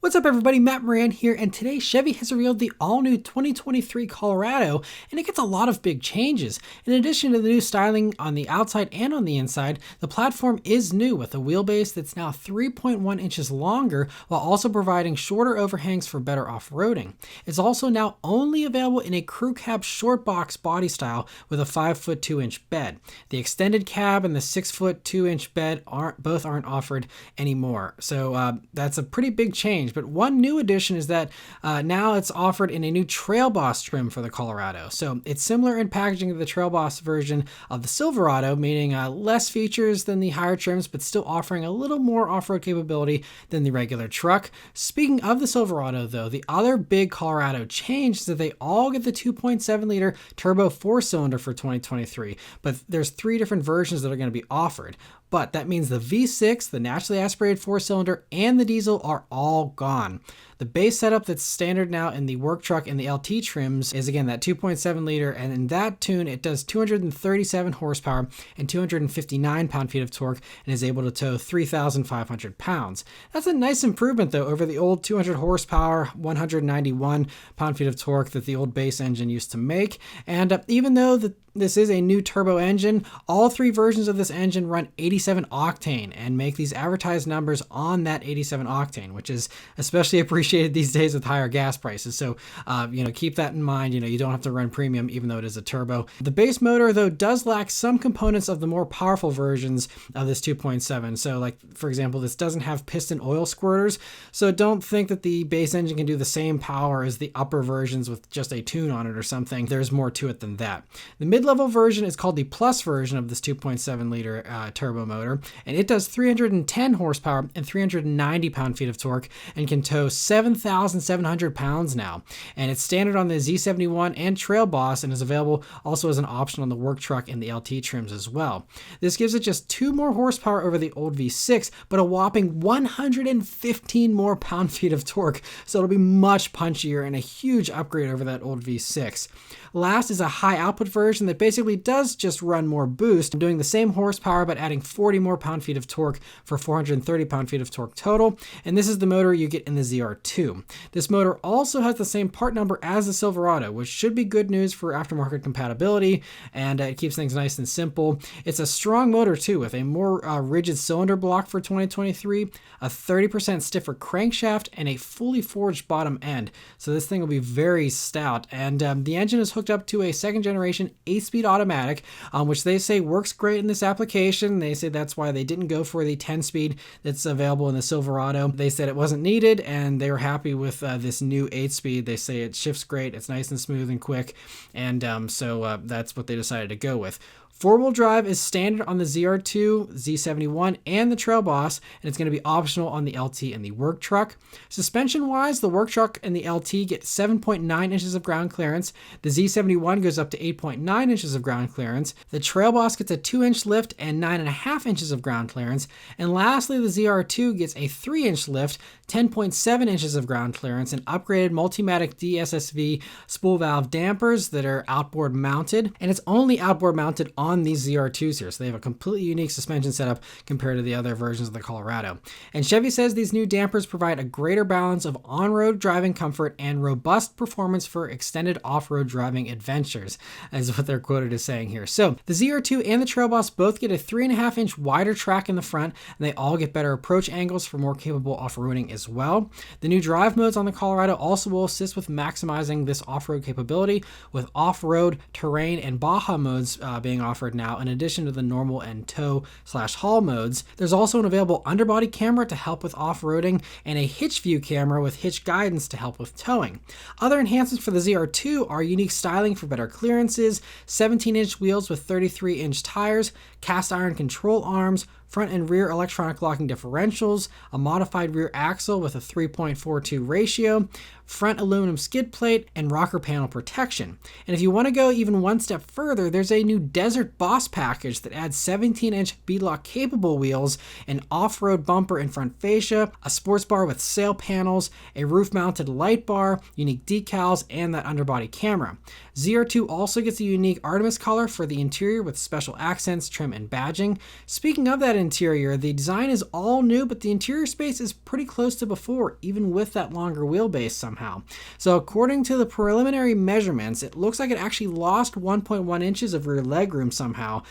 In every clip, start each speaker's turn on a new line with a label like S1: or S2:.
S1: What's up everybody, Matt Maran here, and today Chevy has revealed the all-new 2023 Colorado, and it gets a lot of big changes. In addition to the new styling on the outside and on the inside, the platform is new with a wheelbase that's now 3.1 inches longer, while also providing shorter overhangs for better off-roading. It's also now only available in a crew cab short box body style with a 5'2" 2-inch bed. The extended cab and the 6' 2-inch bed aren't offered anymore, so that's a pretty big change. But one new addition is that now it's offered in a new Trail Boss trim for the Colorado. So it's similar in packaging to the Trail Boss version of the Silverado, meaning less features than the higher trims, but still offering a little more off-road capability than the regular truck. Speaking of the Silverado though, the other big Colorado change is that they all get the 2.7 liter turbo 4-cylinder for 2023, but there's 3 different versions that are going to be offered. But that means the V6, the naturally aspirated 4-cylinder, and the diesel are all gone. The base setup that's standard now in the work truck and the LT trims is again that 2.7 liter, and in that tune it does 237 horsepower and 259 pound-feet of torque and is able to tow 3,500 pounds. That's a nice improvement though over the old 200 horsepower, 191 pound-feet of torque that the old base engine used to make. And even though this is a new turbo engine, all 3 versions of this engine run 87 octane and make these advertised numbers on that 87 octane, which is especially appreciated these days with higher gas prices. So, keep that in mind. You don't have to run premium even though it is a turbo. The base motor though does lack some components of the more powerful versions of this 2.7. So like, for example, this doesn't have piston oil squirters. So don't think that the base engine can do the same power as the upper versions with just a tune on it or something. There's more to it than that. The mid-level version is called the Plus version of this 2.7 liter turbo motor, and it does 310 horsepower and 390 pound-feet of torque and can tow 7,700 pounds now. And it's standard on the Z71 and Trail Boss and is available also as an option on the work truck and the LT trims as well. This gives it just 2 more horsepower over the old V6, but a whopping 115 more pound-feet of torque, so it'll be much punchier and a huge upgrade over that old V6. Last is a high output version that basically does just run more boost, doing the same horsepower but adding 40 more pound-feet of torque for 430 pound-feet of torque total, and this is the motor you get in the ZR2. This motor also has the same part number as the Silverado, which should be good news for aftermarket compatibility, and it keeps things nice and simple. It's a strong motor too, with a more rigid cylinder block for 2023, a 30% stiffer crankshaft, and a fully forged bottom end. So this thing will be very stout, and the engine is hooked up to a 2nd generation 8-speed automatic, which they say works great in this application. They say that's why they didn't go for the 10-speed that's available in the Silverado. They said it wasn't needed, and they were happy with this new 8-speed. They say it shifts great, it's nice and smooth and quick, and so that's what they decided to go with. 4-wheel drive is standard on the ZR2, Z71, and the Trail Boss, and it's going to be optional on the LT and the work truck. Suspension-wise, the work truck and the LT get 7.9 inches of ground clearance. The Z71 goes up to 8.9 inches of ground clearance. The Trail Boss gets a 2-inch lift and 9.5 inches of ground clearance. And lastly, the ZR2 gets a 3-inch lift, 10.7 inches of ground clearance, and upgraded Multimatic DSSV spool valve dampers that are outboard mounted. And it's only outboard mounted on these ZR2s here, so they have a completely unique suspension setup compared to the other versions of the Colorado. And Chevy says these new dampers provide a greater balance of on-road driving comfort and robust performance for extended off-road driving adventures, is what they're quoted as saying here. So the ZR2 and the Trail Boss both get a 3.5-inch wider track in the front, and they all get better approach angles for more capable off-roading as well. The new drive modes on the Colorado also will assist with maximizing this off-road capability, with off-road, terrain, and Baja modes being offered now in addition to the normal and tow/haul modes. There's also an available underbody camera to help with off-roading and a hitch view camera with hitch guidance to help with towing. Other enhancements for the ZR2 are unique styling for better clearances, 17-inch wheels with 33-inch tires, cast iron control arms, front and rear electronic locking differentials, a modified rear axle with a 3.42 ratio, front aluminum skid plate, and rocker panel protection. And if you want to go even one step further, there's a new Desert Boss package that adds 17-inch beadlock capable wheels, an off-road bumper and front fascia, a sports bar with sail panels, a roof-mounted light bar, unique decals, and that underbody camera. ZR2 also gets a unique Artemis color for the interior with special accents, trim, and badging. Speaking of that interior, the design is all new, but the interior space is pretty close to before, even with that longer wheelbase somehow. So according to the preliminary measurements, it looks like it actually lost 1.1 inches of rear legroom somehow,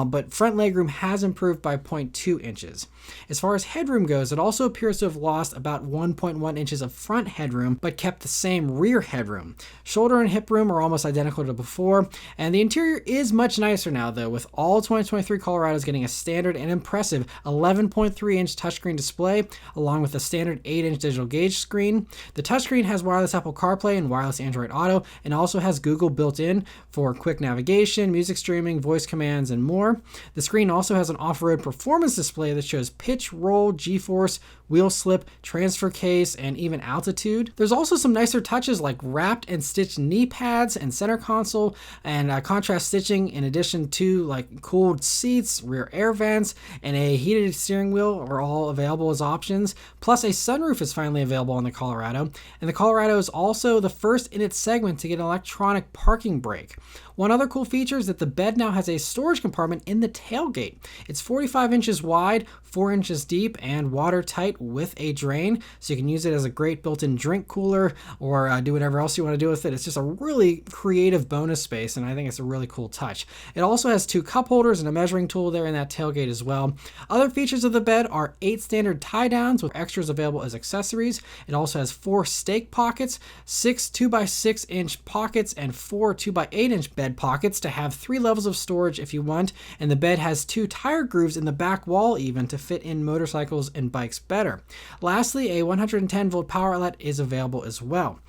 S1: but front legroom has improved by 0.2 inches. As far as headroom goes, it also appears to have lost about 1.1 inches of front headroom, but kept the same rear headroom. Shoulder and hip room are almost identical to before, and the interior is much nicer now though, with all 2023 Colorados getting a standard and impressive 11.3-inch touchscreen display, along with a standard 8-inch digital gauge screen. The touchscreen has wireless Apple CarPlay and wireless Android Auto, and also has Google built in for quick navigation, music streaming, voice commands, and more. The screen also has an off-road performance display that shows pitch, roll, G-force, wheel slip, transfer case, and even altitude. There's also some nicer touches like wrapped and stitched knee pads and center console, and contrast stitching, in addition to like cooled seats, rear air vents, and a heated steering wheel are all available as options. Plus a sunroof is finally available on the Colorado, and the Colorado is also the first in its segment to get an electronic parking brake. One other cool feature is that the bed now has a storage compartment in the tailgate. It's 45 inches wide, 4 inches deep, and watertight with a drain, so you can use it as a great built-in drink cooler or do whatever else you want to do with it. It's just a really creative bonus space, and I think it's a really cool touch. It also has 2 cup holders and a measuring tool there in that tailgate as well. Other features of the bed are 8 standard tie-downs with extras available as accessories. It also has 4 stake pockets, 6 2x6-inch pockets, and 4 2x8-inch bed pockets to have 3 levels of storage if you want, and the bed has 2 tire grooves in the back wall even to fit in motorcycles and bikes better. Lastly, a 110-volt power outlet is available as well.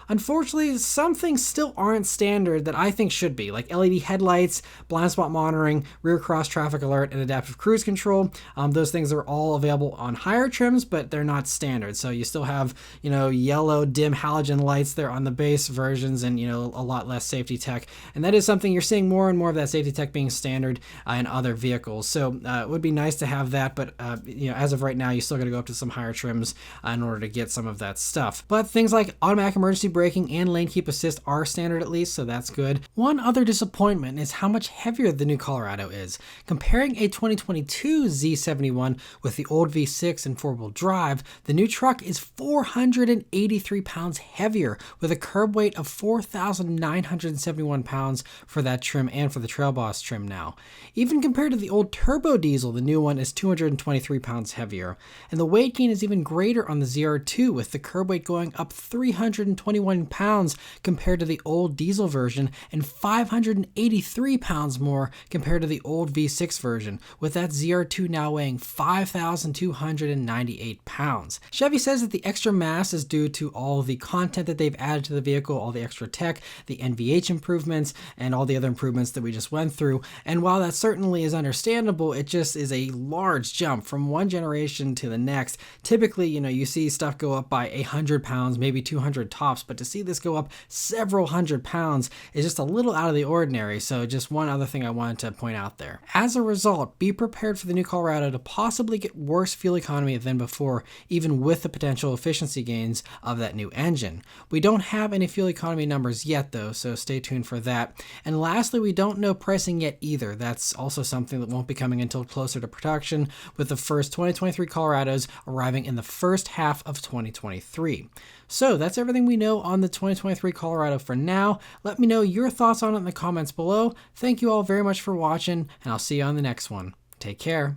S1: Unfortunately, some things still aren't standard that I think should be, like LED headlights, blind spot monitoring, rear cross traffic alert, and adaptive cruise control. Those things are all available on higher trims, but they're not standard. So you still have, yellow dim halogen lights there on the base versions, and, a lot less safety tech. And that is something you're seeing more and more of, that safety tech being standard in other vehicles. So it would be nice to have that, but as of right now, you still got to go up to some higher trims in order to get some of that stuff. But things like automatic emergency braking and lane keep assist are standard at least, so that's good. One other disappointment is how much heavier the new Colorado is. Comparing a 2022 Z71 with the old V6 and 4-wheel drive, the new truck is 483 pounds heavier, with a curb weight of 4,971 pounds for that trim and for the Trail Boss trim now. Even compared to the old turbo diesel, the new one is 223 pounds heavier. And the weight gain is even greater on the ZR2, with the curb weight going up 321 pounds compared to the old diesel version, and 583 pounds more compared to the old V6 version, with that ZR2 now weighing 5,298 pounds. Chevy says that the extra mass is due to all the content that they've added to the vehicle, all the extra tech, the NVH improvements, and all the other improvements that we just went through. And while that certainly is understandable, it just is a large jump from one generation to the next. Typically, you see stuff go up by 100 pounds, maybe 200 tops, but to see this go up several hundred pounds is just a little out of the ordinary. So just one other thing I wanted to point out there. As a result, be prepared for the new Colorado to possibly get worse fuel economy than before, even with the potential efficiency gains of that new engine. We don't have any fuel economy numbers yet though, so stay tuned for that. And lastly, we don't know pricing yet either. That's also something that won't be coming until closer to production, with the first 2023 Colorados arriving in the first half of 2023. So that's everything we know on the 2023 Colorado for now. Let me know your thoughts on it in the comments below. Thank you all very much for watching, and I'll see you on the next one. Take care.